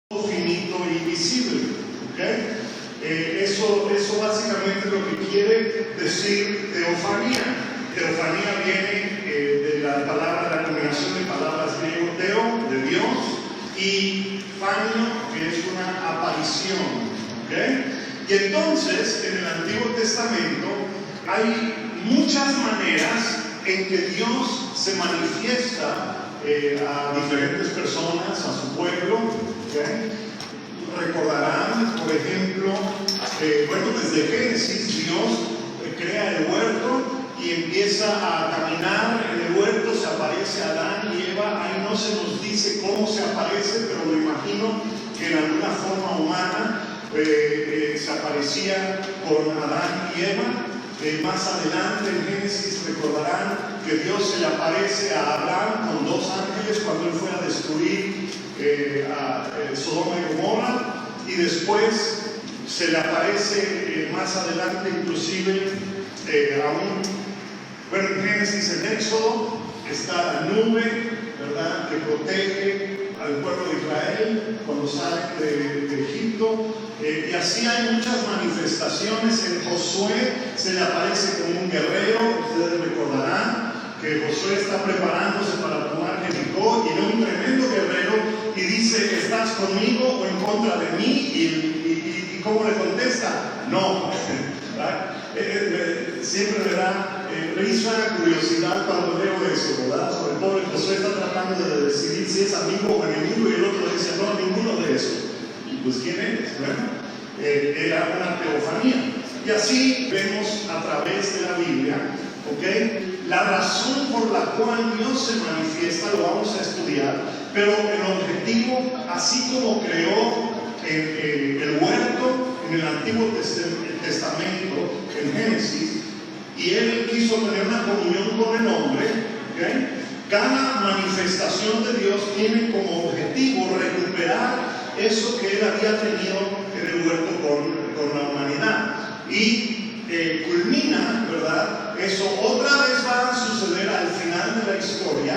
finito y visible. ¿Okay? Eso básicamente es lo que quiere decir teofanía. Teofanía viene de la palabra, la combinación de palabras griego teo, de Dios, y fanio, que es una aparición. ¿Okay? Y entonces, en el Antiguo Testamento, hay muchas maneras en que Dios se manifiesta a diferentes personas, a su pueblo. ¿Okay? Recordarán, por ejemplo, desde Génesis Dios crea el huerto y empieza a caminar en el huerto, se aparece Adán y Eva. Ahí no se nos dice cómo se aparece, pero me imagino que en alguna forma humana se aparecía con Adán y Eva. Más adelante en Génesis recordarán que Dios se le aparece a Abraham con dos ángeles cuando él fue a destruir a Sodoma y Gomorra, y después se le aparece más adelante inclusive en Génesis, en Éxodo, está la nube, ¿verdad?, que protege al pueblo de Israel cuando salen de Egipto. Y así hay muchas manifestaciones. En Josué se le aparece como un guerrero. Ustedes recordarán que Josué está preparándose para tomar Jericó y ve un tremendo guerrero y dice: ¿estás conmigo o en contra de mí? ¿Y cómo le contesta? No. Siempre me da risa, curiosidad cuando leo eso, ¿verdad? Sobre todo el Josué está tratando de decidir si es amigo o enemigo, y el otro dice: no, ninguno de esos. Y pues, ¿quién eres? Bueno, era una teofanía. Y así vemos a través de la Biblia, ¿ok?, la razón por la cual Dios se manifiesta. Lo vamos a estudiar, pero el objetivo, así como creó el huerto en el Antiguo Testamento, en Génesis, y Él quiso tener una comunión con el hombre, ¿okay? Cada manifestación de Dios tiene como objetivo recuperar eso que Él había tenido en el huerto con la humanidad. Y culmina, ¿verdad? Eso otra vez va a suceder al final de la historia,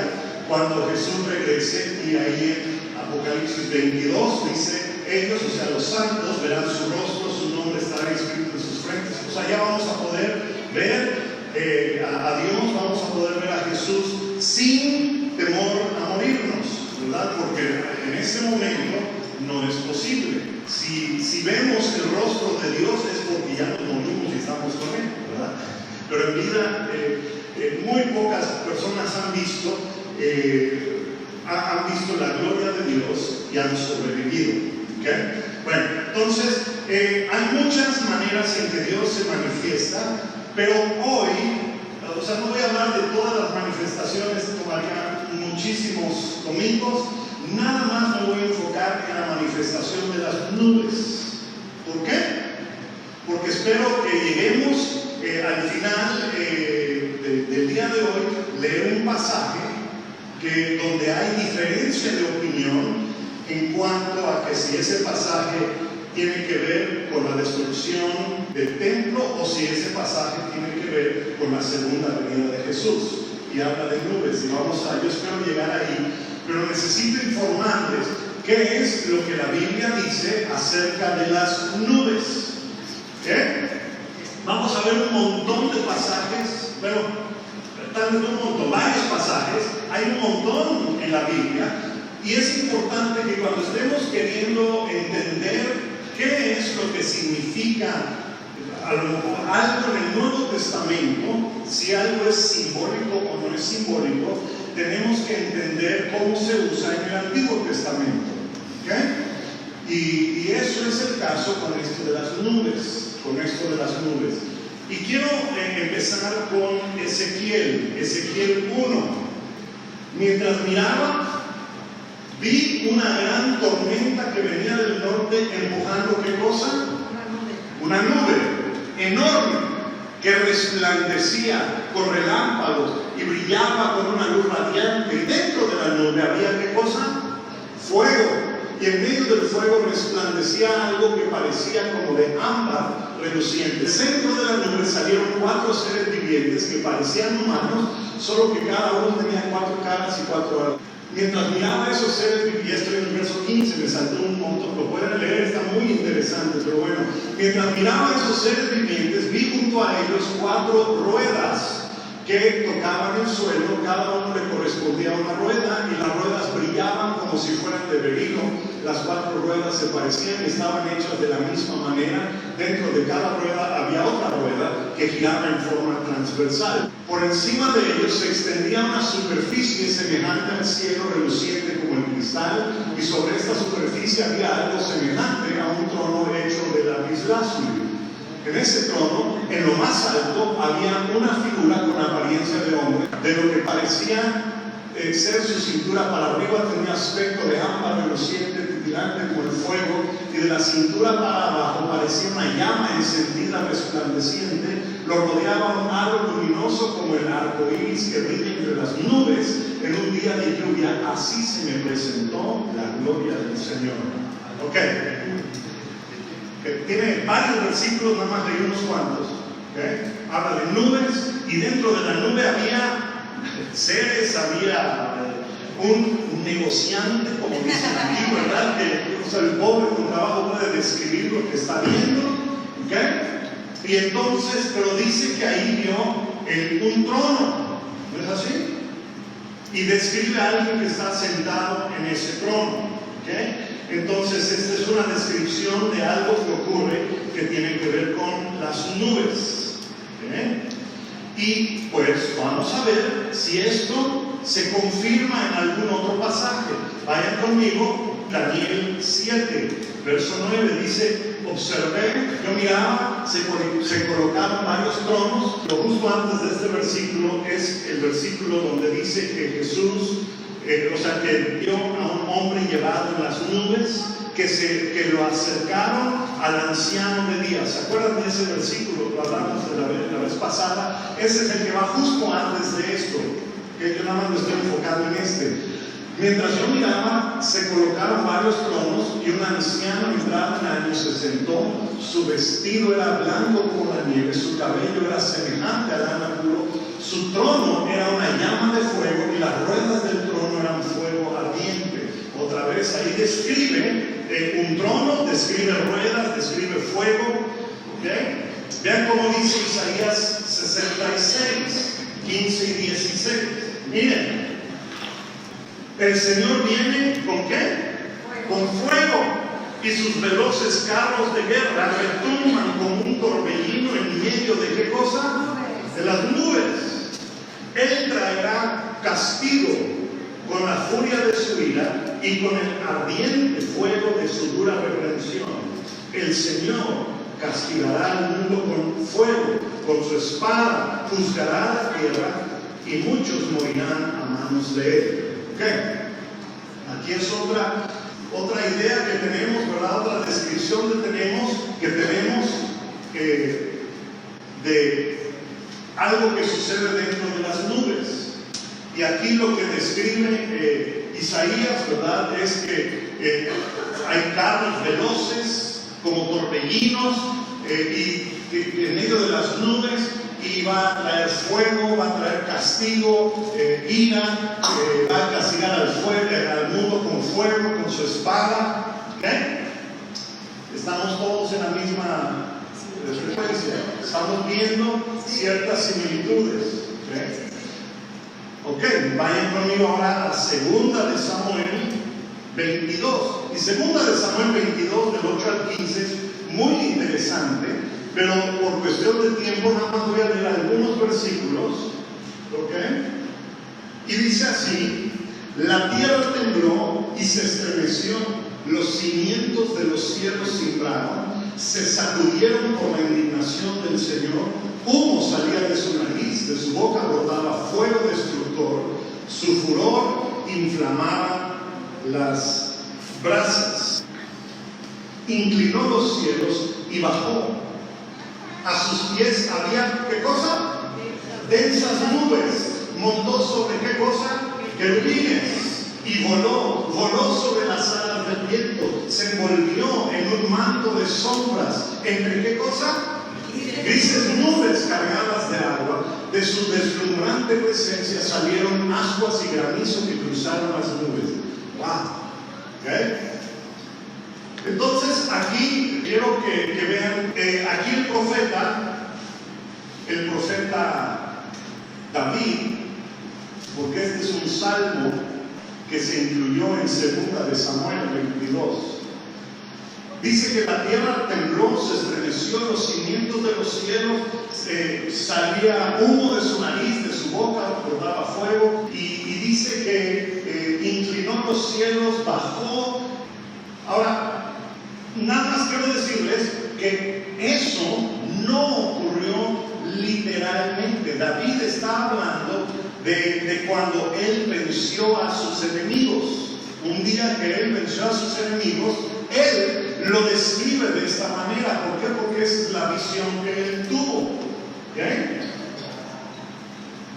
cuando Jesús regrese, y ahí en Apocalipsis 22 dice: ellos, o sea, los santos, verán su rostro, su nombre estará escrito en sus frentes. O sea, ya vamos a poder ver a Dios, vamos a poder ver a Jesús sin temor a morirnos, ¿verdad? Porque en ese momento no es posible. Si vemos el rostro de Dios es porque ya nos morimos y estamos con Él, ¿verdad? Pero en vida muy pocas personas han visto la gloria de Dios y han sobrevivido. ¿Okay? Bueno, entonces hay muchas maneras en que Dios se manifiesta, pero hoy, no voy a hablar de todas las manifestaciones, tomaría muchísimos domingos. Nada más me voy a enfocar en la manifestación de las nubes. ¿Por qué? Porque espero que lleguemos al final del día de hoy, leer un pasaje donde hay diferencia de opinión en cuanto a que si ese pasaje tiene que ver con la destrucción del templo o si ese pasaje tiene que ver con la segunda venida de Jesús. Y habla de nubes, y yo espero llegar ahí, pero necesito informarles qué es lo que la Biblia dice acerca de las nubes. ¿Qué? Vamos a ver un montón de pasajes, tal vez varios pasajes, hay un montón en la Biblia. Y es importante que cuando estemos queriendo entender qué es lo que significa algo en el Nuevo Testamento, si algo es simbólico o no es simbólico, tenemos que entender cómo se usa en el Antiguo Testamento. ¿Okay? Y eso es el caso con esto de las nubes. Y quiero empezar con Ezequiel 1. Mientras miraba, vi una gran tormenta que venía del norte empujando, ¿qué cosa? Una nube enorme que resplandecía con relámpagos y brillaba con una luz radiante. Y dentro de la nube había, ¿qué cosa? Fuego. Y en medio del fuego resplandecía algo que parecía como de ámbar reluciente. Dentro de la nube salieron 4 seres vivientes que parecían humanos, solo que cada uno tenía 4 caras y 4 alas. Mientras miraba esos seres, y estoy en el verso 15, me saltó un montón, lo pueden leer, está muy interesante, pero bueno, mientras miraba esos seres vivientes, vi junto a ellos 4 ruedas que tocaban el suelo, cada uno le correspondía a una rueda, y las ruedas brillaban como si fueran de berilo. Las 4 ruedas se parecían y estaban hechas de la misma manera. Dentro de cada rueda había otra rueda que giraba en forma transversal. Por encima de ellos se extendía una superficie semejante al cielo, reluciente como el cristal, y sobre esta superficie había algo semejante a un trono hecho de lapislázuli. En ese trono, en lo más alto, había una figura con apariencia de hombre, de lo que parecía ser su cintura para arriba tenía aspecto de ámbar reluciente, titilante como el fuego, y de la cintura para abajo parecía una llama encendida resplandeciente. Lo rodeaba un aro luminoso como el arco iris que brilla entre las nubes en un día de lluvia. Así se me presentó la gloria del Señor. Ok. Tiene varios versículos, nada más leí unos cuantos. ¿Okay? Habla de nubes, y dentro de la nube había seres, había un negociante, como dicen aquí, ¿verdad? Que, o sea, el pobre con trabajo puede describir lo que está viendo. ¿Okay? Y entonces, pero dice que ahí vio un trono, ¿no es así? Y describe a alguien que está sentado en ese trono. ¿Okay? Entonces, esta es una descripción de algo que ocurre que tiene que ver con las nubes. ¿Okay? Y pues vamos a ver si esto se confirma en algún otro pasaje. Vayan conmigo, Daniel 7, verso 9, dice: observé, yo miraba, se colocaron varios tronos. Lo justo antes de este versículo es el versículo donde dice que Jesús, que vio a un hombre llevado en las nubes, que lo acercaron al anciano de días. ¿Se acuerdan de ese versículo? Lo hablamos la vez pasada. Ese es el que va justo antes de esto, que yo nada más me estoy enfocando en este. Mientras yo miraba, se colocaron varios tronos, y un anciano entrado en años se sentó. Su vestido era blanco como la nieve, su cabello era semejante a lana puro. Su trono era una llama de fuego, y las ruedas del trono eran fuego ardiente. Otra vez ahí describe un trono, describe ruedas, describe fuego. ¿Okay? Vean cómo dice Isaías 66, 15 y 16. Miren, el Señor viene ¿con qué? Con fuego, y sus veloces carros de guerra retumban como un torbellino en medio de ¿qué cosa? De las nubes. Él traerá castigo con la furia de su ira y con el ardiente fuego de su dura reprensión. El Señor castigará al mundo con fuego, con su espada, juzgará la tierra, y muchos morirán a manos de él. Okay. Aquí es otra idea que tenemos, ¿verdad? Otra descripción que tenemos de algo que sucede dentro de las nubes. Y aquí lo que describe Isaías, ¿verdad? Es que hay carros veloces como torbellinos, y en medio de las nubes, y va a traer fuego, va a traer castigo, ira, va a castigar al mundo con fuego, con su espada. ¿Okay? Estamos todos en la misma frecuencia, estamos viendo ciertas similitudes. ¿Okay? Vayan conmigo ahora a 2 de Samuel 22. Y 2 de Samuel 22, del 8 al 15, es muy interesante. Pero por cuestión de tiempo nada más voy a leer algunos versículos. ¿Ok? Y dice así: la tierra tembló y se estremeció, los cimientos de los cielos temblaron, se sacudieron por la indignación del Señor, humo salía de su nariz, de su boca brotaba fuego destructor, su furor inflamaba las brasas. Inclinó los cielos y bajó. A sus pies había, ¿qué cosa? Densas nubes. Montó sobre ¿qué cosa? Querubines. Y voló sobre las alas del viento. Se envolvió en un manto de sombras. ¿Entre qué cosa? Grises nubes cargadas de agua. De su deslumbrante presencia salieron ascuas y granizo que cruzaron las nubes. ¿Okay? Entonces aquí quiero que vean, aquí el profeta David, porque este es un salmo que se incluyó en 2 de Samuel 22. Dice que la tierra tembló, se estremeció, los cimientos de los cielos, salía humo de su nariz, de su boca brotaba fuego, y dice que inclinó los cielos, bajó. Ahora, nada más quiero decirles que eso no ocurrió literalmente. David está hablando de cuando él venció a sus enemigos. Un día que él venció a sus enemigos, él lo describe de esta manera. ¿Por qué? Porque es la visión que él tuvo. ¿Okay?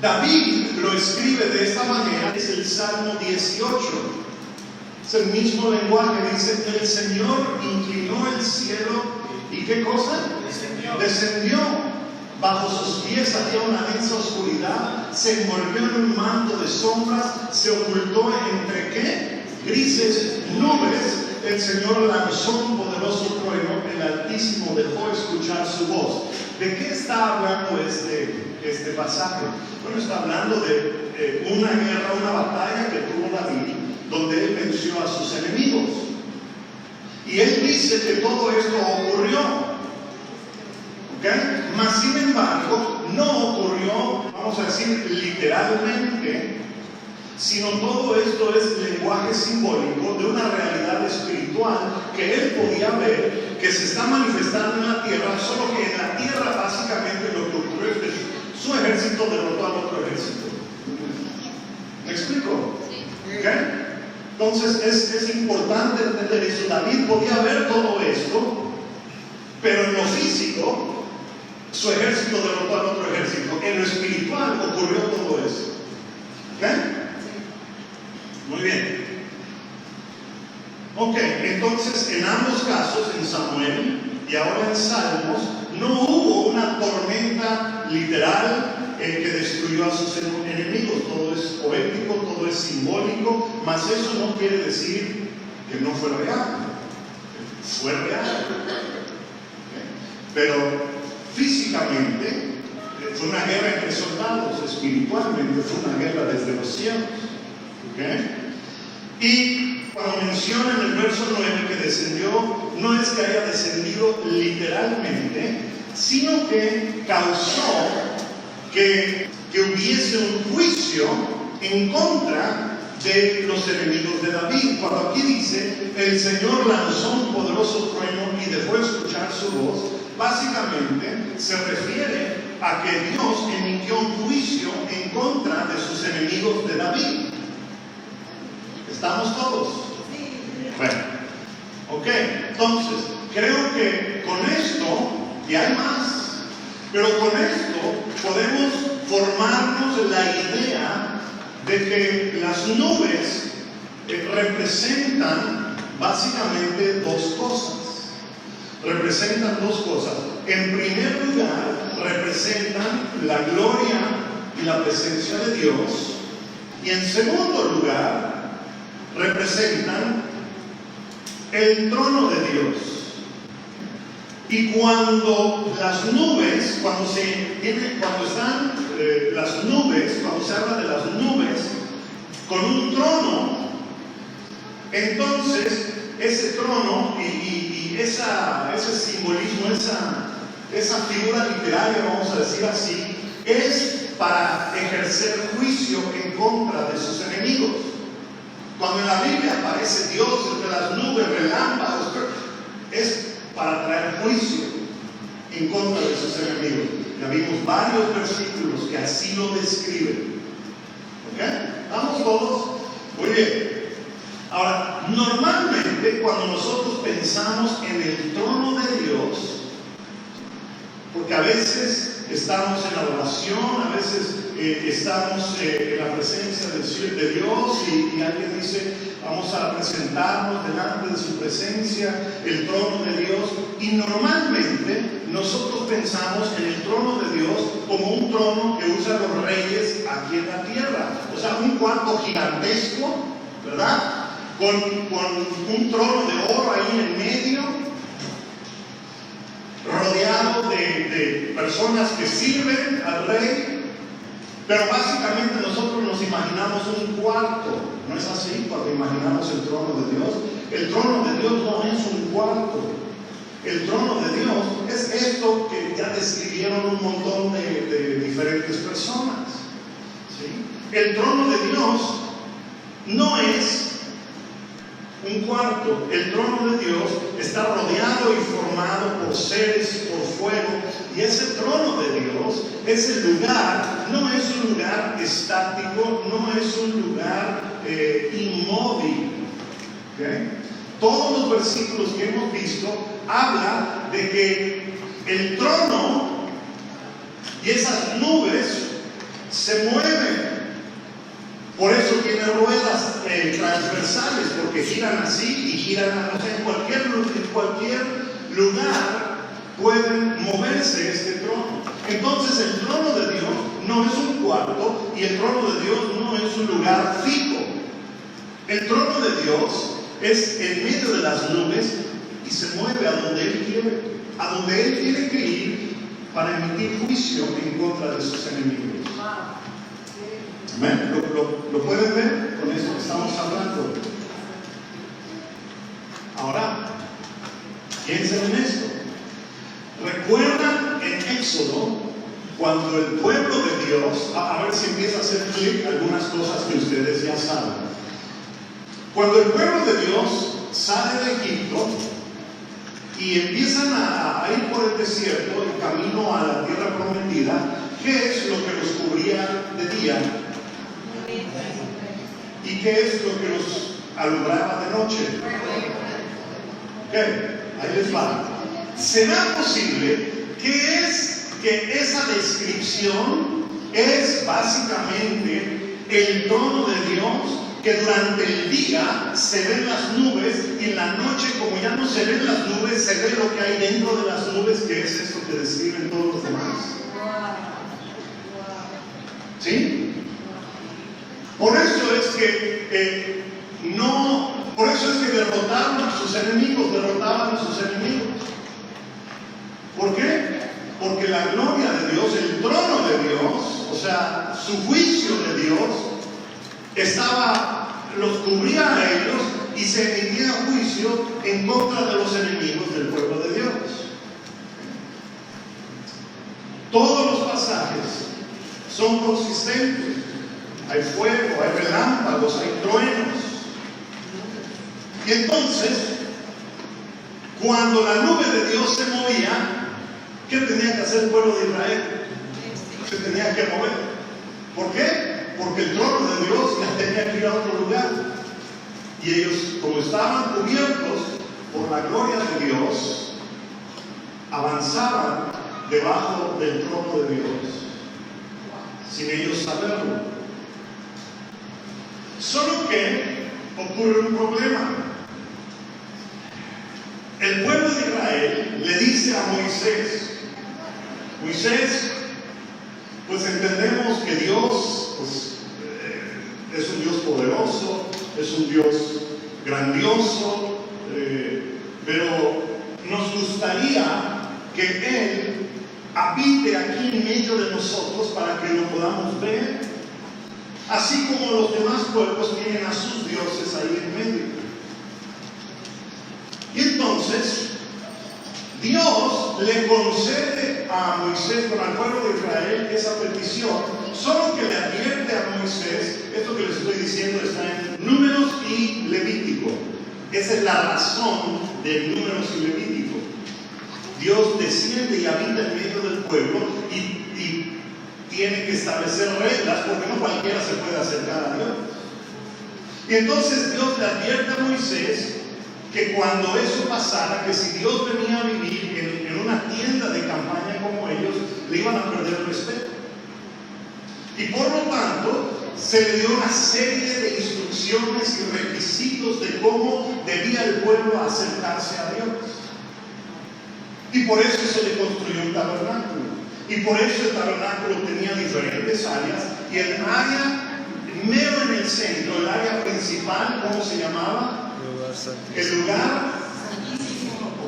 David lo escribe de esta manera, es el Salmo 18. Es el mismo lenguaje, dice: el Señor inclinó el cielo y ¿qué cosa? Descendió. Bajo sus pies había una densa oscuridad, se envolvió en un manto de sombras, se ocultó entre ¿qué? Grises nubes. El Señor lanzó un poderoso trueno, el Altísimo dejó escuchar su voz. ¿De qué está hablando este pasaje? Bueno, está hablando de una guerra, una batalla que tuvo David, donde él venció a sus enemigos. Y él dice que todo esto ocurrió. ¿Okay? Mas sin embargo, no ocurrió, vamos a decir, literalmente, sino todo esto es lenguaje simbólico de una realidad espiritual que él podía ver, que se está manifestando en la tierra, solo que en la tierra básicamente lo que ocurrió es que su ejército derrotó al otro ejército. ¿Me explico? ¿Okay? Entonces es importante entender eso. David podía ver todo esto, pero en lo físico su ejército derrotó al otro ejército. En lo espiritual ocurrió todo eso. ¿Ok? Muy bien. Ok, entonces en ambos casos, en Samuel y ahora en Salmos, no hubo una tormenta literal que destruyó a sus enemigos. Todo es poético, todo es simbólico, mas eso no quiere decir que no fue real. Fue real. ¿Okay? Pero físicamente fue una guerra entre soldados, espiritualmente fue una guerra desde los cielos. ¿Okay? Y cuando menciona en el verso 9 que descendió, no es que haya descendido literalmente, sino que causó que hubiese un juicio en contra de los enemigos de David. Cuando aquí dice, el Señor lanzó un poderoso trueno y dejó escuchar su voz, básicamente se refiere a que Dios emitió un juicio en contra de sus enemigos de David. ¿Estamos todos? Bueno, ok, entonces creo que con esto, y hay más, pero con esto podemos formarnos la idea de que las nubes representan básicamente dos cosas. Representan dos cosas. En primer lugar, representan la gloria y la presencia de Dios. Y en segundo lugar, representan el trono de Dios. Y cuando las nubes, cuando están las nubes, cuando se habla de las nubes con un trono, entonces ese trono y ese simbolismo, esa figura literaria, vamos a decir así, es para ejercer juicio en contra de sus enemigos. Cuando en la Biblia aparece Dios entre las nubes, relámpagos, es para traer juicio en contra de sus enemigos. Ya vimos varios versículos que así lo describen. ¿Ok? ¿Estamos todos? Muy bien. Ahora, normalmente cuando nosotros pensamos en el trono de Dios, porque a veces estamos en adoración, a veces estamos en la presencia de Dios y alguien dice, vamos a presentarnos delante de su presencia, el trono de Dios, y normalmente nosotros pensamos en el trono de Dios como un trono que usan los reyes aquí en la tierra, o sea, un cuarto gigantesco, ¿verdad? con un trono de oro ahí en medio, rodeado de personas que sirven al rey. Pero básicamente nosotros nos imaginamos un cuarto, ¿no es así? Cuando imaginamos el trono de Dios, el trono de Dios no es un cuarto. El trono de Dios es esto que ya describieron un montón de diferentes personas, ¿sí? El trono de Dios no es un cuarto. El trono de Dios está rodeado y formado por seres, por fuego. Y ese trono de Dios, ese lugar, no es un lugar estático, no es un lugar inmóvil. ¿Okay? Todos los versículos que hemos visto hablan de que el trono y esas nubes se mueven. Por eso tiene ruedas transversales, porque giran así y giran, o sea, en cualquier lugar pueden moverse este trono. Entonces el trono de Dios no es un cuarto y el trono de Dios no es un lugar fijo. El trono de Dios es en medio de las nubes y se mueve a donde Él tiene que ir para emitir juicio en contra de sus enemigos. ¿Amén? ¿Lo pueden ver con esto que estamos hablando? Ahora, piensen en esto. ¿Recuerdan en Éxodo cuando el pueblo de Dios, a ver si empieza a hacer clic algunas cosas que ustedes ya saben? Cuando el pueblo de Dios sale de Egipto y empiezan a ir por el desierto en camino a la tierra prometida, ¿qué es lo que los cubría de día? ¿Y qué es lo que los alumbraba de noche? ¿Qué? Ahí les va. ¿Será posible que esa descripción es básicamente el trono de Dios, que durante el día se ven las nubes y en la noche, como ya no se ven las nubes, se ve lo que hay dentro de las nubes, que es esto que describen todos los demás? ¿Sí? Por eso es que derrotaban a sus enemigos. ¿Por qué? Porque la gloria de Dios, el trono de Dios, o sea, su juicio de Dios, los cubría a ellos y se emitía juicio en contra de los enemigos del pueblo de Dios. Todos los pasajes son consistentes. Hay fuego, hay relámpagos, hay truenos. Y entonces, cuando la nube de Dios se movía, ¿qué tenía que hacer el pueblo de Israel? Se tenía que mover. ¿Por qué? Porque el trono de Dios ya tenía que ir a otro lugar. Y ellos, como estaban cubiertos por la gloria de Dios, avanzaban debajo del trono de Dios, sin ellos saberlo. Solo que ocurre un problema. El pueblo de Israel le dice a Moisés, pues entendemos que Dios es un Dios poderoso, es un Dios grandioso, pero nos gustaría que Él habite aquí en medio de nosotros para que lo podamos ver, así como los demás pueblos tienen a sus dioses ahí en medio. Y entonces Dios le concede a Moisés, con el pueblo de Israel, esa petición, solo que le advierte a Moisés. Esto que les estoy diciendo está en Números y Levítico. Esa es la razón de Números y Levítico. Dios desciende y habita en medio del pueblo y tiene que establecer reglas, porque no cualquiera se puede acercar a Dios. Y entonces Dios le advierte a Moisés que cuando eso pasara, que si Dios venía a vivir en una tienda de campaña como ellos, le iban a perder el respeto. Y por lo tanto, se le dio una serie de instrucciones y requisitos de cómo debía el pueblo acercarse a Dios. Y por eso se le construyó un tabernáculo. Y por eso el tabernáculo tenía diferentes áreas. Y el área mero en el centro, el área principal, ¿cómo se llamaba? El lugar,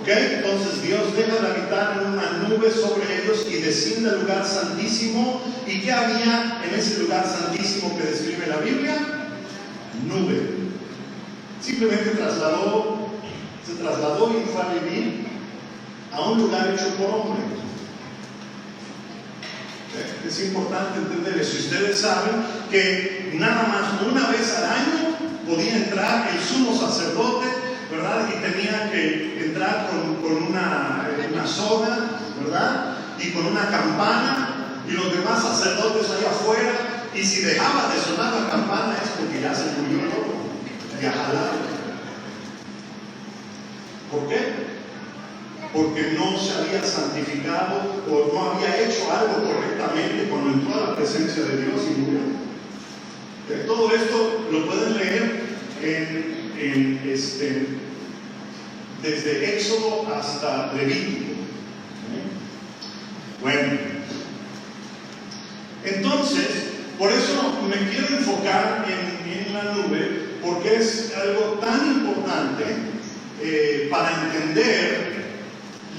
¿ok? Entonces Dios deja de habitar en una nube sobre ellos y desciende al lugar santísimo. ¿Y qué había en ese lugar santísimo que describe la Biblia? Nube. Simplemente se trasladó y fue a vivir a un lugar hecho por hombre. Es importante entender eso. Ustedes saben que nada más una vez al año podía entrar el sumo sacerdote, ¿verdad? Y tenía que entrar con una soga, ¿verdad? Y con una campana, y los demás sacerdotes allá afuera. Y si dejaba de sonar la campana es porque ya se murió todo, ya jalaron. ¿Por qué? Porque no se había santificado o no había hecho algo correctamente cuando entró a la presencia de Dios y murió. Todo esto lo pueden leer desde Éxodo hasta Levítico. Bueno, entonces, por eso me quiero enfocar en la nube, porque es algo tan importante para entender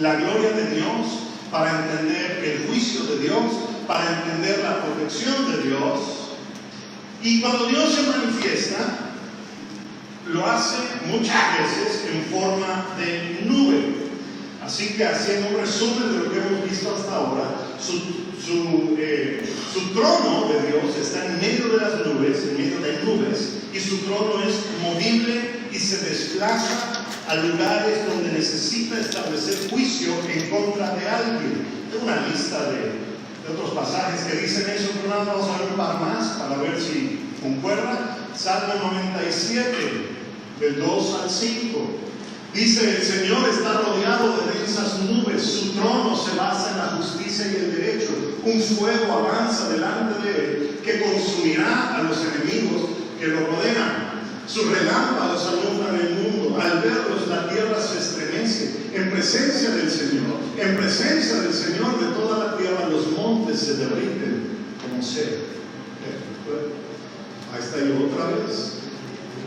la gloria de Dios, para entender el juicio de Dios, para entender la protección de Dios. Y cuando Dios se manifiesta, lo hace muchas veces en forma de nube. Así que, haciendo un resumen de lo que hemos visto hasta ahora, su trono de Dios está en medio de las nubes, en medio de nubes, y su trono es movible y se desplaza a lugares donde necesita establecer juicio en contra de alguien. Tengo una lista de otros pasajes que dicen eso, pero nada, vamos a ver un par más para ver si concuerda. Salmo 97, del 2 al 5. Dice: el Señor está rodeado de densas nubes, su trono se basa en la justicia y el derecho. Un fuego avanza delante de él que consumirá a los enemigos que lo rodean. Sus relámpagos alumbran el mundo, al verlos la tierra se estremece. En presencia del Señor de toda la tierra, los montes se derriten como cera. Ahí está yo otra vez.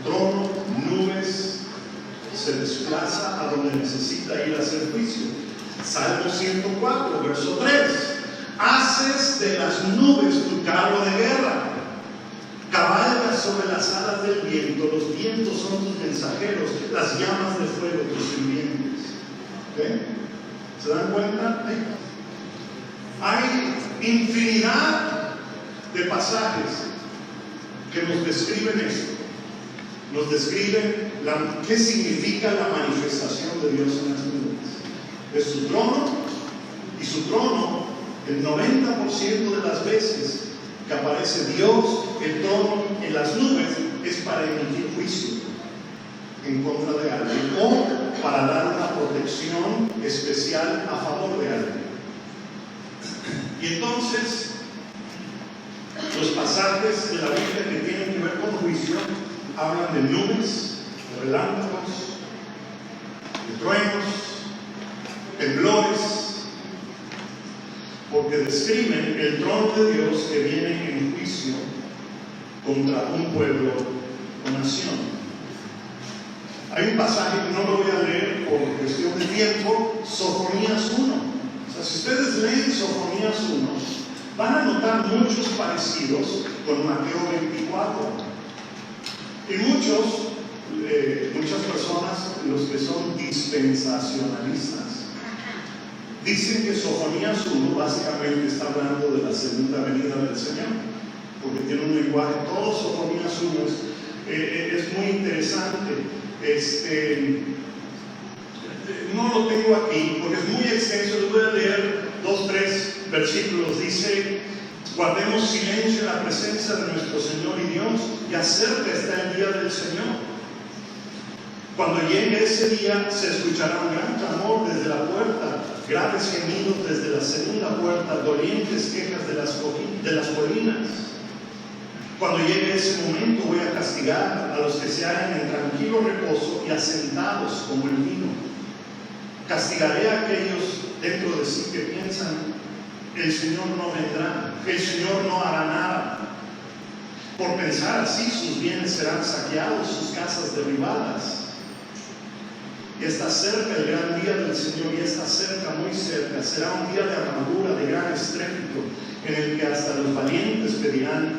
Trono, nubes, se desplaza a donde necesita ir a hacer juicio. Salmo 104, verso 3. Haces de las nubes tu carro de guerra. Cabalgas sobre las alas del viento, los vientos son tus mensajeros, las llamas de fuego tus sirvientes. ¿Okay? ¿Se dan cuenta? Hay infinidad de pasajes que nos describen esto. Nos describen qué significa la manifestación de Dios en las nubes. Es su trono, y su trono, el 90% de las veces que aparece Dios, el trono en las nubes, es para emitir juicio en contra de alguien o para dar una protección especial a favor de alguien. Y entonces, los pasajes de la Biblia que tienen que ver con juicio hablan de nubes, de relámpagos, de truenos, temblores, porque describen el trono de Dios que viene en juicio contra un pueblo o nación. Hay un pasaje que no lo voy a leer por cuestión de tiempo, Sofonías 1. O sea, si ustedes leen Sofonías 1, van a notar muchos parecidos con Mateo 24. Y muchas personas, los que son dispensacionalistas, dicen que Sofonías 1 básicamente está hablando de la segunda venida del Señor, porque tiene un lenguaje, todo Sofonías 1 es muy interesante. No lo tengo aquí porque es muy extenso, les voy a leer 2-3 versículos. Dice: guardemos silencio en la presencia de nuestro Señor y Dios, y cerca está el día del Señor. Cuando llegue ese día, se escuchará un gran clamor desde la puerta, graves gemidos desde la segunda puerta, dolientes quejas de las colinas. Cuando llegue ese momento, voy a castigar a los que se hallan en tranquilo reposo y asentados como el vino. Castigaré a aquellos dentro de sí que piensan: el Señor no vendrá, el Señor no hará nada. Por pensar así, sus bienes serán saqueados, sus casas derribadas. Ya está cerca el gran día del Señor, ya está cerca, muy cerca. Será un día de amargura, de gran estrépito, en el que hasta los valientes pedirán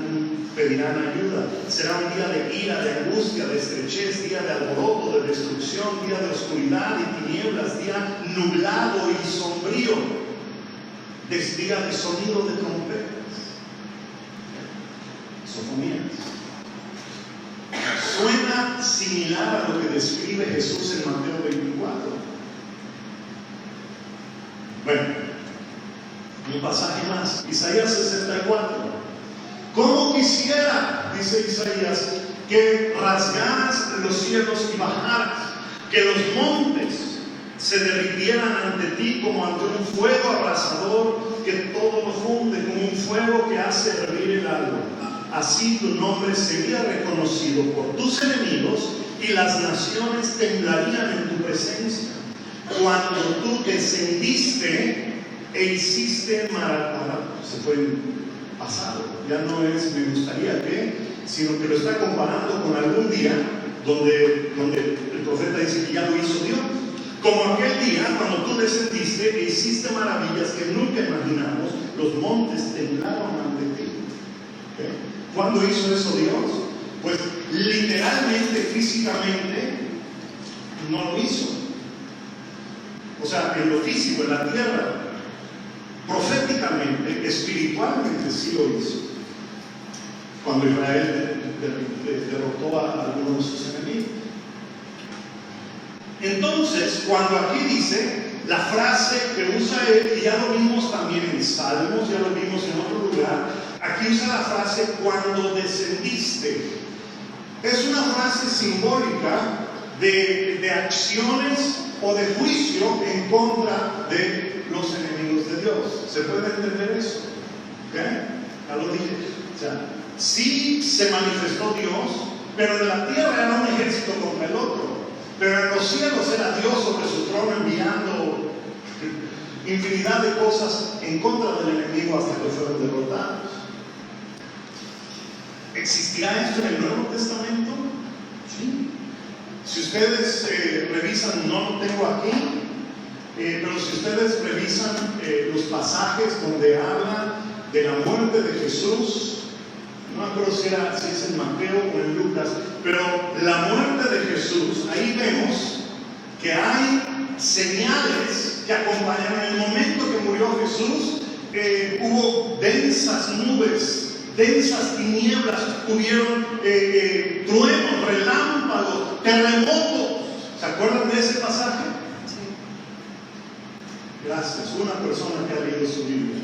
ayuda. Será un día de ira, de angustia, de estrechez, día de alboroto, de destrucción, día de oscuridad y tinieblas, día nublado y sombrío, día de sonido de trompetas. Sofonías. Suena similar a lo que describe Jesús en Mateo 24. Bueno, un pasaje más, Isaías 64. ¿Cómo quisiera, dice Isaías, que rasgaras los cielos y bajaras, que los montes se derritieran ante ti como ante un fuego abrasador que todo lo funde, como un fuego que hace hervir el alma? Así tu nombre sería reconocido por tus enemigos y las naciones temblarían en tu presencia. Cuando tú descendiste e hiciste maravillas. Se fue pasado, ya no es me gustaría que, sino que lo está comparando con algún día donde el profeta dice que ya lo hizo Dios. Como aquel día cuando tú descendiste e hiciste maravillas que nunca imaginamos, los montes temblaron ante ti. ¿Okay? ¿Cuándo hizo eso Dios? Pues literalmente, físicamente, no lo hizo. O sea, en lo físico, en la tierra, proféticamente, espiritualmente sí lo hizo. Cuando Israel derrotó a algunos de sus enemigos. Entonces, cuando aquí dice la frase que usa él, y ya lo vimos también en Salmos, ya lo vimos en otro lugar, aquí usa la frase cuando descendiste. Es una frase simbólica de acciones o de juicio en contra de los enemigos de Dios. ¿Se puede entender eso? ¿Okay? Ya lo dije. O sea, sí se manifestó Dios, pero en la tierra era un ejército contra el otro. Pero en los cielos era Dios sobre su trono enviando infinidad de cosas en contra del enemigo hasta que fueron derrotados. ¿Existirá esto en el Nuevo Testamento? Sí. Si ustedes revisan, no lo tengo aquí, pero si ustedes revisan los pasajes donde habla de la muerte de Jesús, no me acuerdo si es en Mateo o en Lucas, pero la muerte de Jesús, ahí vemos que hay señales que acompañan. En el momento que murió Jesús, hubo densas nubes, densas tinieblas, hubieron truenos, relámpagos, terremotos. ¿Se acuerdan de ese pasaje? Sí. Gracias, una persona que ha leído su Biblia.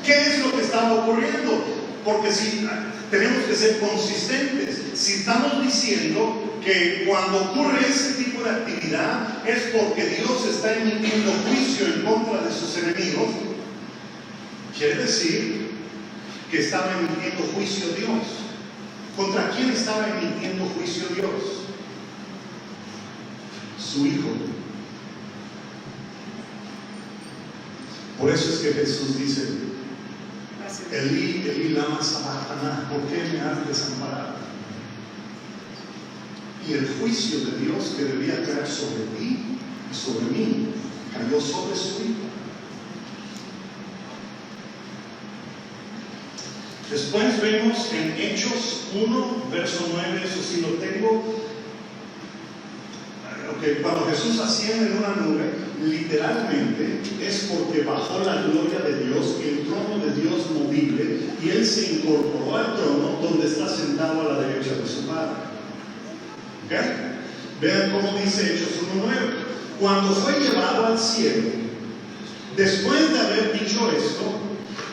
¿Qué es lo que estaba ocurriendo? Porque si tenemos que ser consistentes, si estamos diciendo que cuando ocurre ese tipo de actividad es porque Dios está emitiendo juicio en contra de sus enemigos, quiere decir que estaba emitiendo juicio Dios. ¿Contra quién estaba emitiendo juicio Dios? Su Hijo. Por eso es que Jesús dice: Elí, Elí, lama sabachthani, ¿por qué me has desamparado? Y el juicio de Dios que debía caer sobre ti y sobre mí, cayó sobre su Hijo. Después vemos en Hechos 1, verso 9, eso sí lo tengo. Cuando Jesús asciende en una nube, literalmente es porque bajó la gloria de Dios, el trono de Dios movible, y Él se incorporó al trono donde está sentado a la derecha de su Padre. ¿Okay? Vean cómo dice Hechos 1:9. Cuando fue llevado al cielo, después de haber dicho esto,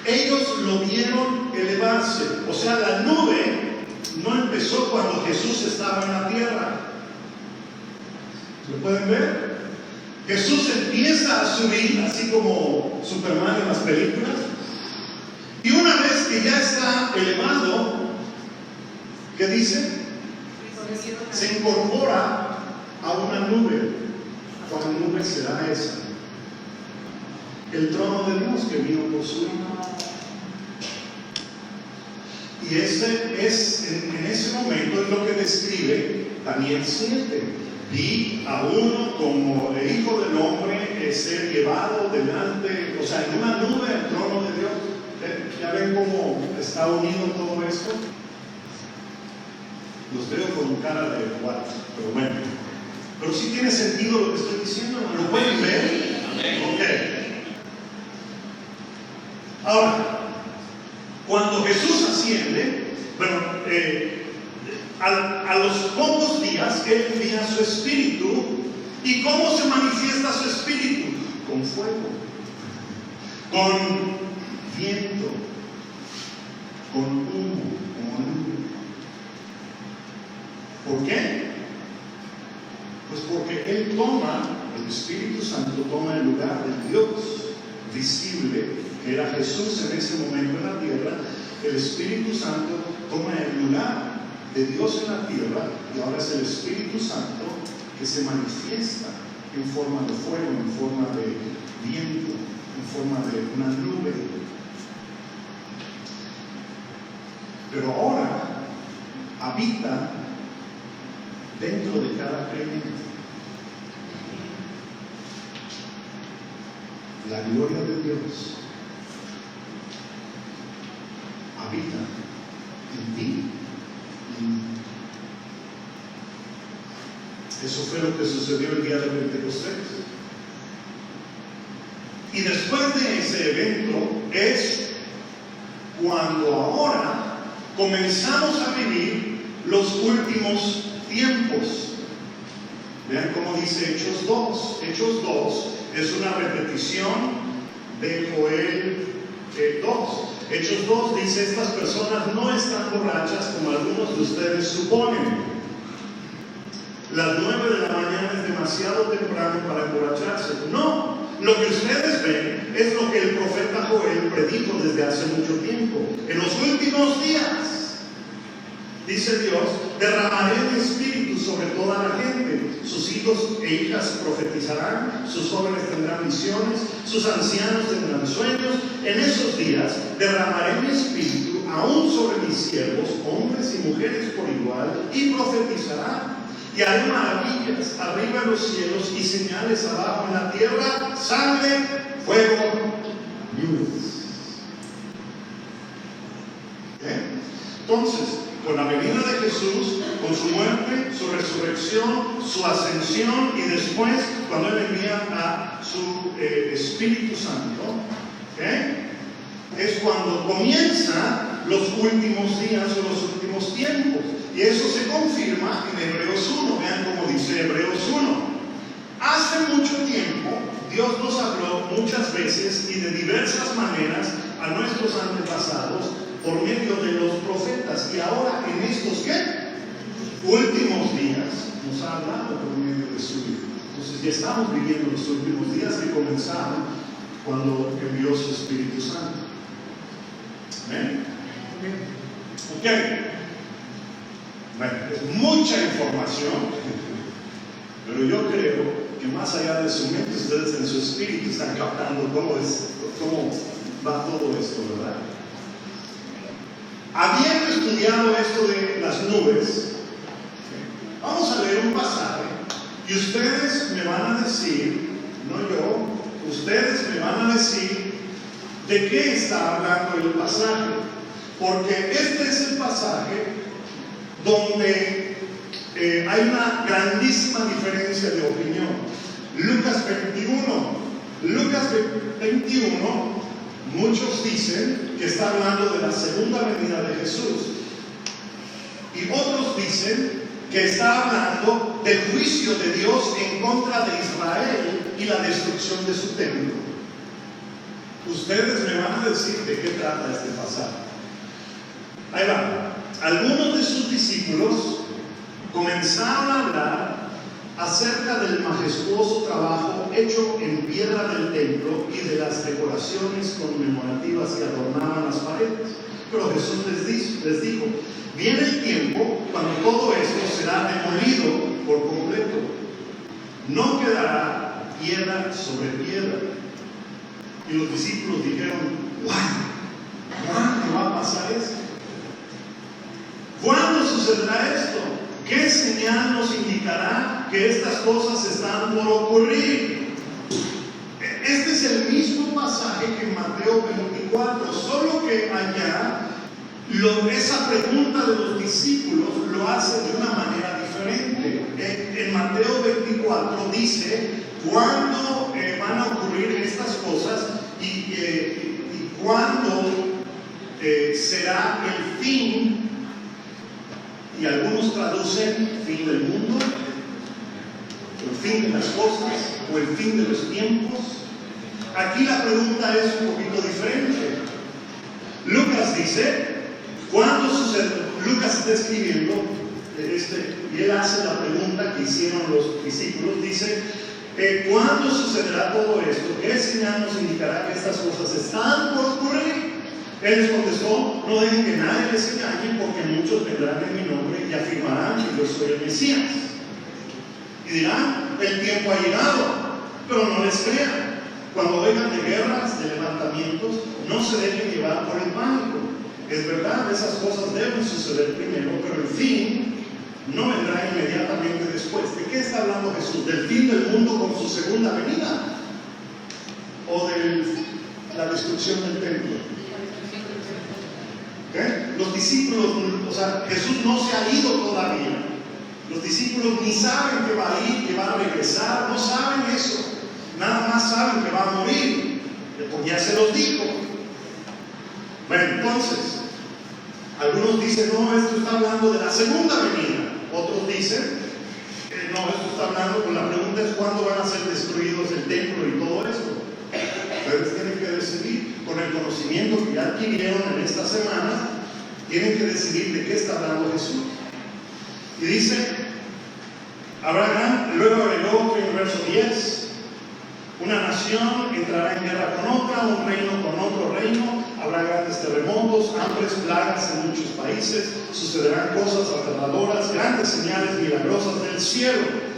ellos lo vieron elevarse. O sea, la nube no empezó cuando Jesús estaba en la tierra. ¿Lo pueden ver? Jesús empieza a subir, así como Superman en las películas, y una vez que ya está elevado, ¿qué dice? Se incorpora a una nube. ¿Cuál nube será esa? El trono de Dios que vino por su Hijo. Y ese es, en ese momento es lo que describe Daniel 7. Vi a uno como el Hijo del Hombre ser llevado delante, o sea, en una nube al trono de Dios. ¿Ya ven cómo está unido todo esto? Los veo con cara de what, pero bueno. Pero sí tiene sentido lo que estoy diciendo, ¿no? ¿Lo pueden ver? Ok. Ahora, cuando Jesús asciende, bueno, a los pocos días Él envía su Espíritu. ¿Y cómo se manifiesta su Espíritu? Con fuego, con viento, con humo, con nube. ¿Por qué? Pues porque Él toma, el Espíritu Santo toma el lugar del Dios visible, que era Jesús en ese momento en la tierra. El Espíritu Santo toma el lugar de Dios en la tierra y ahora es el Espíritu Santo que se manifiesta en forma de fuego, en forma de viento, en forma de una nube. Pero ahora habita dentro de cada creyente. La gloria de Dios habita en ti. Eso fue lo que sucedió el día de Pentecostés. Y después de ese evento es cuando ahora comenzamos a vivir los últimos tiempos. Vean cómo dice Hechos 2. Hechos 2 es una repetición de Joel 2. Hechos 2 dice: estas personas no están borrachas como algunos de ustedes suponen. Las 9 de la mañana es demasiado temprano para emborracharse. No, lo que ustedes ven es lo que el profeta Joel predijo desde hace mucho tiempo. En los últimos días, dice Dios, derramaré mi espíritu sobre toda la gente. Sus hijos e hijas profetizarán, sus jóvenes tendrán visiones, sus ancianos tendrán sueños. En esos días derramaré mi espíritu aún sobre mis siervos, hombres y mujeres por igual, y profetizarán. Y haré maravillas arriba en los cielos y señales abajo en la tierra: sangre, fuego, nubes. Entonces, con la venida de Jesús, con su muerte, su resurrección, su ascensión, y después cuando Él envía a su Espíritu Santo, es cuando comienzan los últimos días o los últimos tiempos. Y eso se confirma en Hebreos 1. Vean cómo dice Hebreos 1. Hace mucho tiempo Dios nos habló muchas veces y de diversas maneras a nuestros antepasados por medio de los profetas. Y ahora en estos últimos días nos ha hablado por medio de su Hijo. Entonces ya estamos viviendo los últimos días que comenzaron cuando envió su Espíritu Santo. ¿Ven? Ok. Bueno, es mucha información, pero yo creo que más allá de su mente, ustedes en su espíritu están captando cómo va todo esto, ¿verdad? Habiendo estudiado esto de las nubes, vamos a leer un pasaje y ustedes me van a decir, no yo, ustedes me van a decir de qué está hablando el pasaje, porque este es el pasaje donde hay una grandísima diferencia de opinión. Lucas 21, muchos dicen que está hablando de la segunda venida de Jesús, y otros dicen que está hablando del juicio de Dios en contra de Israel y la destrucción de su templo. Ustedes me van a decir de qué trata este pasaje. Ahí va. Algunos de sus discípulos comenzaron a hablar acerca del majestuoso trabajo hecho en piedra del templo y de las decoraciones conmemorativas que adornaban las paredes. Pero Jesús les dijo: viene el tiempo cuando todo esto será demolido por completo. No quedará piedra sobre piedra. Y los discípulos dijeron: ¿cuándo va a pasar esto? ¿Cuándo sucederá esto? ¿Qué señal nos indicará que que estas cosas están por ocurrir. Este es el mismo pasaje que en Mateo 24, solo que allá esa pregunta de los discípulos lo hace de una manera diferente. En Mateo 24 dice cuándo van a ocurrir estas cosas y cuándo será el fin, y algunos traducen fin del mundo, el fin de las cosas o el fin de los tiempos. Aquí la pregunta es un poquito diferente. Lucas dice, ¿cuándo sucede? Lucas está escribiendo y él hace la pregunta que hicieron los discípulos. Dice, ¿cuándo sucederá todo esto? ¿Qué señal nos indicará que estas cosas están por ocurrir? Él les contestó, no dejen que nadie les engañe, porque muchos vendrán en mi nombre y afirmarán que yo soy el Mesías. Y dirán, el tiempo ha llegado, pero no les crean. Cuando vengan de guerras, de levantamientos, no se dejen llevar por el pánico. Es verdad, esas cosas deben suceder primero, pero el fin no vendrá inmediatamente después. ¿De qué está hablando Jesús? ¿Del fin del mundo con su segunda venida? ¿O de la destrucción del templo? ¿Okay? Los discípulos, o sea, Jesús no se ha ido todavía. Los discípulos ni saben que va a ir, que va a regresar, no saben eso. Nada más saben que va a morir, porque ya se los dijo. Bueno, entonces, algunos dicen, no, esto está hablando de la segunda venida. Otros dicen, no, esto está hablando, pues la pregunta es cuándo van a ser destruidos el templo y todo esto. Ustedes tienen que decidir, con el conocimiento que ya adquirieron en esta semana, tienen que decidir de qué está hablando Jesús. Y dice, luego agregó en el verso 10, una nación entrará en guerra con otra, un reino con otro reino, habrá grandes terremotos, hambres, plagas en muchos países, sucederán cosas aterradoras, grandes señales milagrosas del cielo.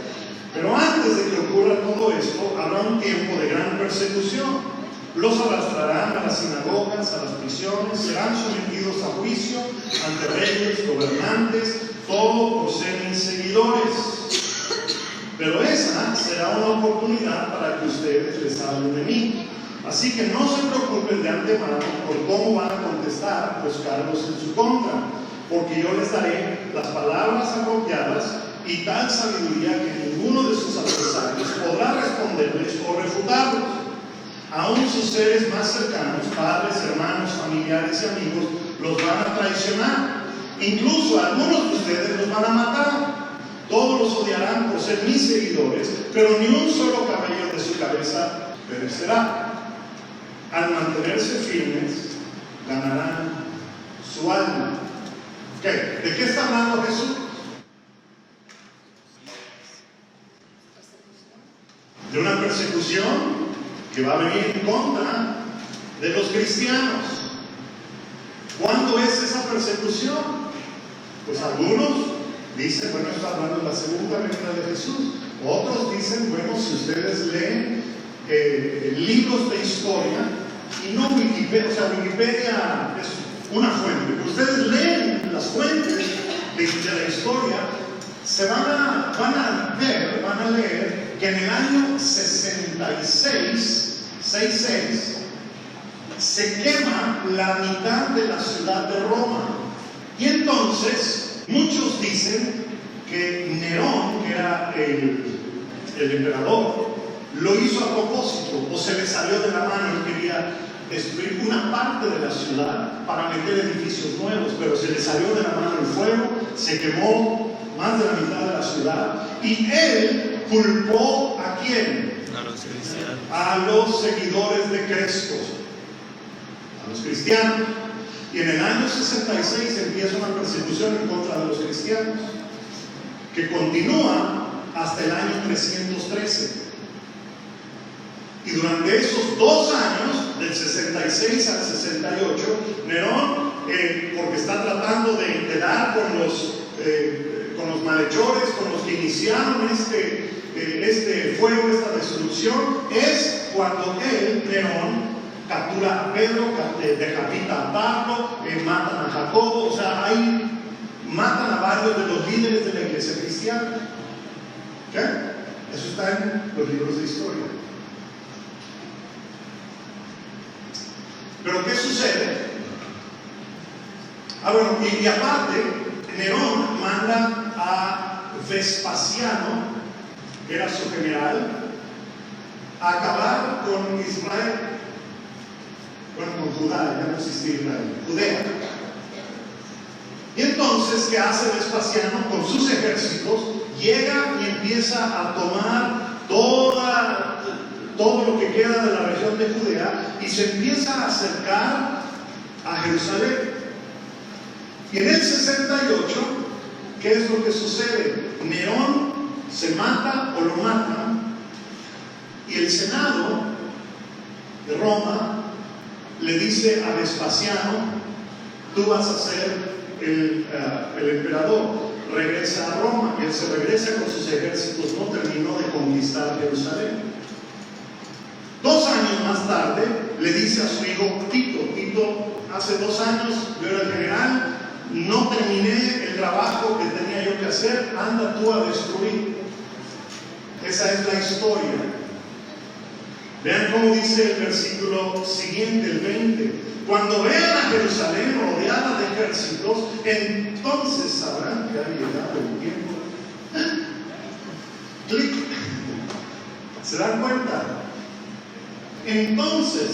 Pero antes de que ocurra todo esto, habrá un tiempo de gran persecución. Los arrastrarán a las sinagogas, a las prisiones, serán sometidos a juicio ante reyes, gobernantes, todo por ser mis seguidores. Pero esa será una oportunidad para que ustedes les hablen de mí. Así que no se preocupen de antemano por cómo van a contestar los cargos en su contra, porque yo les daré las palabras apropiadas y tal sabiduría que ninguno de sus adversarios podrá responderles o refutarlos. Aún sus seres más cercanos, padres, hermanos, familiares y amigos, los van a traicionar. Incluso algunos de ustedes los van a matar. Todos los odiarán por ser mis seguidores, pero ni un solo cabello de su cabeza perecerá. Al mantenerse firmes, ganarán su alma. ¿De qué está hablando Jesús? De una persecución que va a venir en contra de los cristianos. ¿Cuándo es esa persecución? Pues algunos dicen, bueno, está hablando de la segunda venida de Jesús. Otros dicen, bueno, si ustedes leen libros de historia, y no Wikipedia, o sea, Wikipedia es una fuente, pero ustedes leen las fuentes de la historia, se van a leer que en el año 66, se quema la mitad de la ciudad de Roma. Y entonces, muchos dicen que Nerón, que era el emperador, lo hizo a propósito, o se le salió de la mano. Él quería destruir una parte de la ciudad para meter edificios nuevos, pero se le salió de la mano el fuego, se quemó más de la mitad de la ciudad, y él culpó ¿a quién? A los cristianos. A los seguidores de Cristo, a los cristianos. Y en el año 66 empieza una persecución en contra de los cristianos, que continúa hasta el año 313. Y durante esos 2 años, del 66 al 68, Nerón, porque está tratando de dar con los malhechores, con los que iniciaron este fuego, esta destrucción, es cuando Nerón captura a Pedro, decapita a Pablo, matan a Jacobo, o sea, matan a varios de los líderes de la iglesia cristiana. ¿Ok? Eso está en los libros de historia. Pero ¿qué sucede? Bueno, y aparte, Nerón manda a Vespasiano, que era su general, a acabar con Israel. Bueno, con Judá, ya no existía Israel, Judea. Y entonces, ¿qué hace Vespasiano con sus ejércitos? Llega y empieza a tomar todo lo que queda de la región de Judea y se empieza a acercar a Jerusalén. Y en el 68, ¿qué es lo que sucede? Nerón se mata o lo matan, y el Senado de Roma le dice a Vespasiano: tú vas a ser el emperador. Regresa a Roma, y él se regresa con sus ejércitos. No terminó de conquistar Jerusalén. 2 años más tarde le dice a su hijo Tito: hace 2 años yo era el general, no terminé el trabajo que tenía yo que hacer, anda tú a destruir. Esa es la historia. Vean cómo dice el versículo siguiente, el 20: cuando vean a Jerusalén rodeada de ejércitos, entonces sabrán que ha llegado el tiempo. Clic. ¿Se dan cuenta? Entonces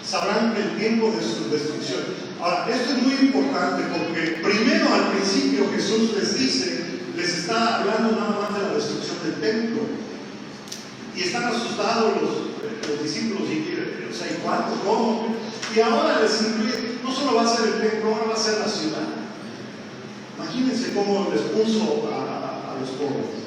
sabrán el tiempo de su destrucción. Ahora, esto es muy importante porque primero, al principio, Jesús les está hablando nada más de la destrucción del templo. Y están asustados los discípulos, o sea, ¿y cuánto? ¿Cómo? Y ahora les incluye, no solo va a ser el templo, ahora va a ser la ciudad. Imagínense cómo les puso a los pobres.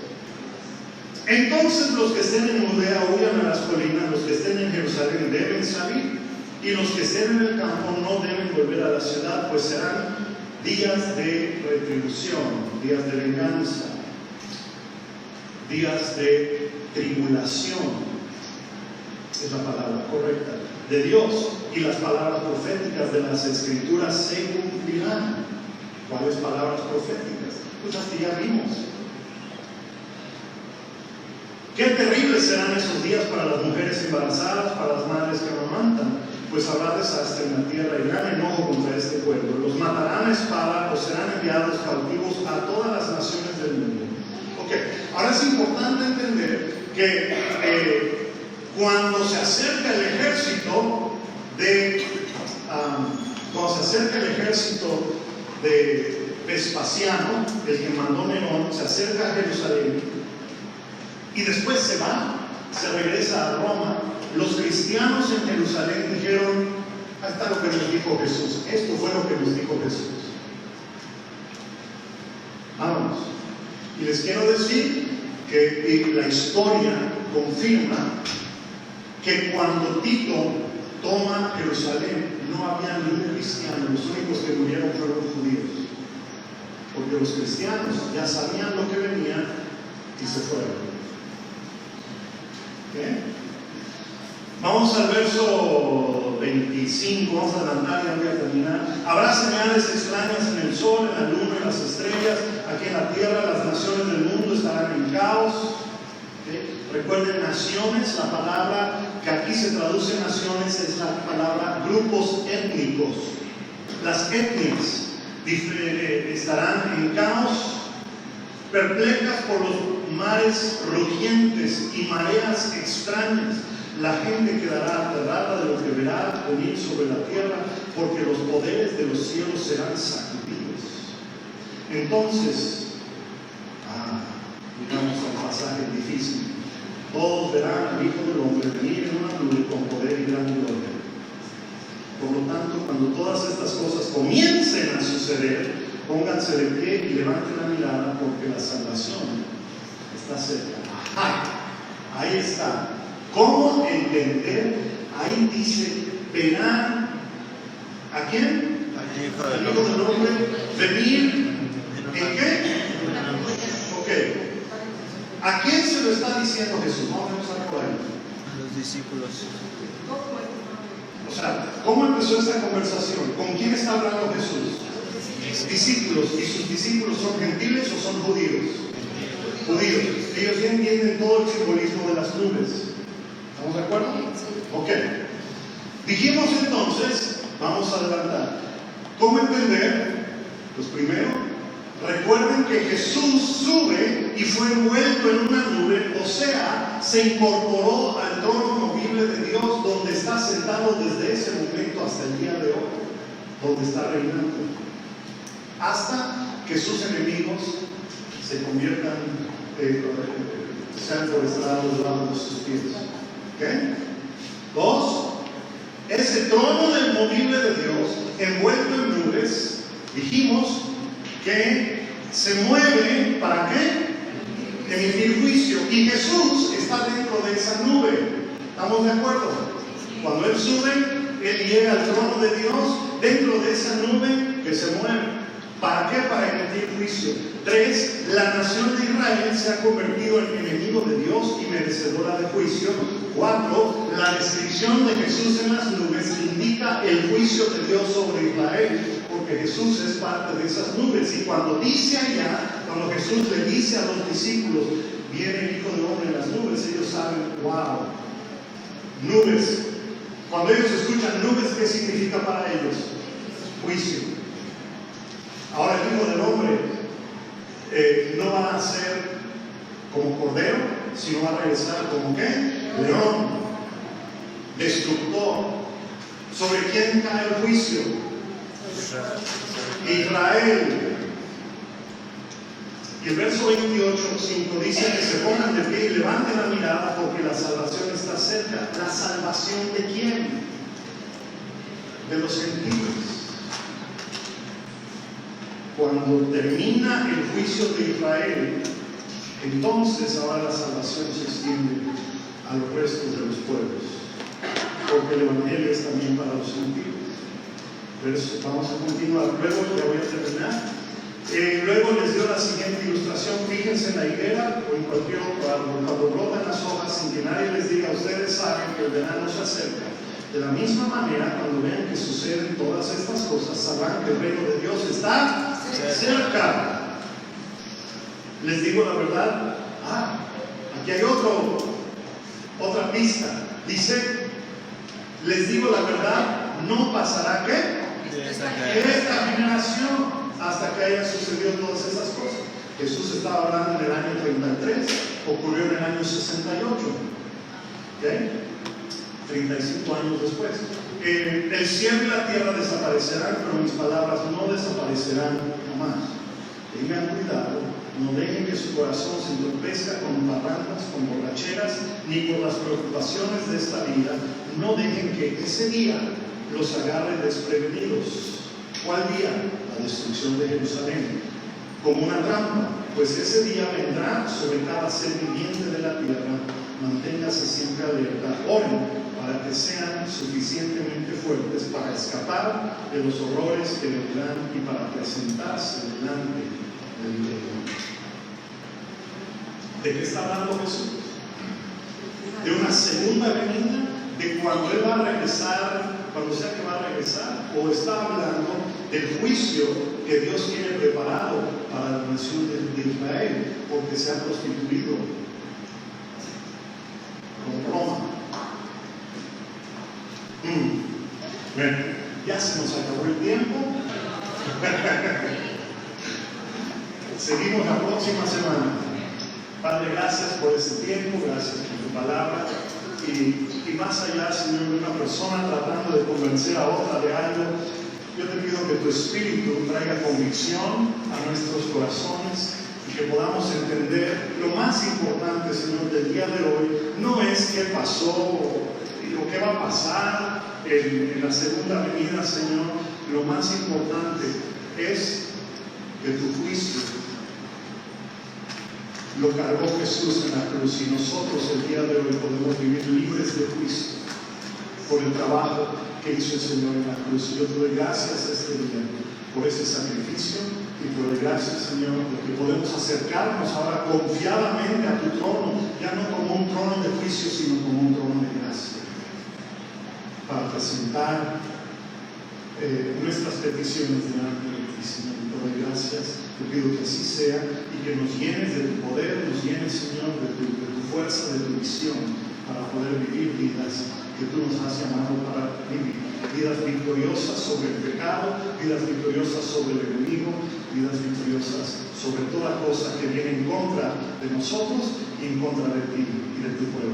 Entonces los que estén en Judea huyan a las colinas, los que estén en Jerusalén deben salir, y los que estén en el campo no deben volver a la ciudad, pues serán días de retribución, días de venganza, días de tribulación, es la palabra correcta, de Dios, y las palabras proféticas de las Escrituras se cumplirán. ¿Cuáles palabras proféticas? Pues las que ya vimos. Qué terribles serán esos días para las mujeres embarazadas, para las madres que amamantan, pues habrá desastre en la tierra y gran enojo contra este pueblo. Los matarán a espada o serán enviados cautivos a todas las naciones del mundo. Ok, ahora es importante entender que cuando se acerca el ejército de Vespasiano, el que mandó Nerón, se acerca a Jerusalén y después se va, se regresa a Roma. Los cristianos en Jerusalén dijeron: ahí está lo que nos dijo Jesús, esto fue lo que nos dijo Jesús, vámonos. Y les quiero decir que la historia confirma que cuando Tito toma Jerusalén no había ni un cristiano, los únicos que murieron fueron judíos, porque los cristianos ya sabían lo que venía y se fueron. ¿Okay? Vamos al verso 25, vamos a adelantar y voy a terminar. Habrá señales extrañas en el sol, en la luna, en las estrellas, aquí en la tierra. Las naciones del mundo estarán en caos. ¿Okay? Recuerden, naciones, la palabra que aquí se traduce naciones es la palabra grupos étnicos. Las etnias estarán en caos, perplejas por los mares rugientes y mareas extrañas. La gente quedará aterrada de lo que verá venir sobre la tierra, porque los poderes de los cielos serán sacudidos. Entonces, digamos al pasaje difícil: todos verán al Hijo del Hombre venir en una nube con poder y gran gloria. Por lo tanto, cuando todas estas cosas comiencen a suceder, pónganse de pie y levanten la mirada, porque la salvación está cerca. Ahí está. ¿Cómo entender? Ahí dice: verán ¿a quién? Al Hijo del Hombre venir. ¿En qué? Ok. ¿A quién se lo está diciendo Jesús? Vamos a empezar por ahí. A los discípulos. O sea, ¿cómo empezó esta conversación? ¿Con quién está hablando Jesús? Discípulos. ¿Y sus discípulos son gentiles o son judíos? Judíos. Ellos ya entienden todo el simbolismo de las nubes. ¿Estamos de acuerdo? Ok. Dijimos entonces, vamos a adelantar, ¿cómo entender? Pues primero, recuerden que Jesús sube y fue envuelto en una nube, o sea, se incorporó al trono movible de Dios, donde está sentado desde ese momento hasta el día de hoy, donde está reinando, hasta que sus enemigos se conviertan, sean postrados debajo de sus pies. ¿Ok? 2. Ese trono del movible de Dios, envuelto en nubes, dijimos que se mueve, ¿para qué? Emitir juicio. Y Jesús está dentro de esa nube. ¿Estamos de acuerdo? Cuando Él sube, Él llega al trono de Dios dentro de esa nube que se mueve. ¿Para qué? Para emitir juicio. 3. La nación de Israel se ha convertido en enemigo de Dios y merecedora de juicio. 4. La descripción de Jesús en las nubes indica el juicio de Dios sobre Israel, porque Jesús es parte de esas nubes. Y cuando dice allá, cuando Jesús le dice a los discípulos, viene el Hijo del Hombre en las nubes, ellos saben, wow, nubes. Cuando ellos escuchan nubes, ¿qué significa para ellos? Juicio. Ahora el Hijo del Hombre no va a ser como cordero, sino va a regresar como ¿qué? León, destructor. ¿Sobre quién cae el juicio? Israel. Y el verso 28:5 dice que se pongan de pie y levanten la mirada porque la salvación está cerca. ¿La salvación de quién? De los gentiles. Cuando termina el juicio de Israel, entonces ahora la salvación se extiende a los restos de los pueblos, porque el Evangelio es también para los gentiles. Vamos a continuar, luego ya voy a terminar. Luego les dio la siguiente ilustración. Fíjense en la higuera o en cualquier otro árbol, cuando brotan las hojas sin que nadie les diga, ustedes saben que el verano se acerca. De la misma manera, cuando vean que suceden todas estas cosas, sabrán que el reino de Dios está cerca. Les digo la verdad. Aquí hay otra pista. Dice, les digo la verdad, no pasará ¿qué? Esta generación hasta que hayan sucedido todas esas cosas. Jesús estaba hablando en el año 33, ocurrió en el año 68. ¿Okay? 35 años después. El cielo y la tierra desaparecerán, pero mis palabras no desaparecerán jamás. Tengan cuidado, no dejen que su corazón se entorpezca con parrandas, con borracheras, ni por las preocupaciones de esta vida. No dejen que ese día los agarre desprevenidos. ¿Cuál día? La destrucción de Jerusalén. Como una trampa, pues ese día vendrá sobre cada ser viviente de la tierra. Manténgase siempre alerta. Oren para que sean suficientemente fuertes para escapar de los horrores que vendrán y para presentarse delante del Dios. ¿De qué está hablando Jesús? De una segunda venida, de cuando Él va a regresar, cuando sea que va a regresar, o está hablando del juicio que Dios tiene preparado para la nación de Israel, porque se ha prostituido con Roma. Bueno, ya se nos acabó el tiempo. Seguimos la próxima semana. Padre, gracias por este tiempo, gracias por tu palabra. Y más allá, Señor, de una persona tratando de convencer a otra de algo, yo te pido que tu Espíritu traiga convicción a nuestros corazones y que podamos entender lo más importante, Señor, del día de hoy. No es qué pasó o qué va a pasar en la segunda venida, Señor. Lo más importante es que tu juicio lo cargó Jesús en la cruz y nosotros el día de hoy podemos vivir libres de juicio por el trabajo que hizo el Señor en la cruz. Yo te doy gracias este día por ese sacrificio y te doy gracias, Señor, porque podemos acercarnos ahora confiadamente a tu trono, ya no como un trono de juicio, sino como un trono de gracia, para presentar nuestras peticiones delante de ti, Señor, te doy gracias, te pido que así sea y que nos llenes de tu poder, nos llenes, Señor, de tu fuerza, de tu visión para poder vivir vidas que tú nos has llamado para vivir. Vidas victoriosas sobre el pecado, vidas victoriosas sobre el enemigo, vidas victoriosas sobre toda cosa que viene en contra de nosotros y en contra de ti y de tu pueblo.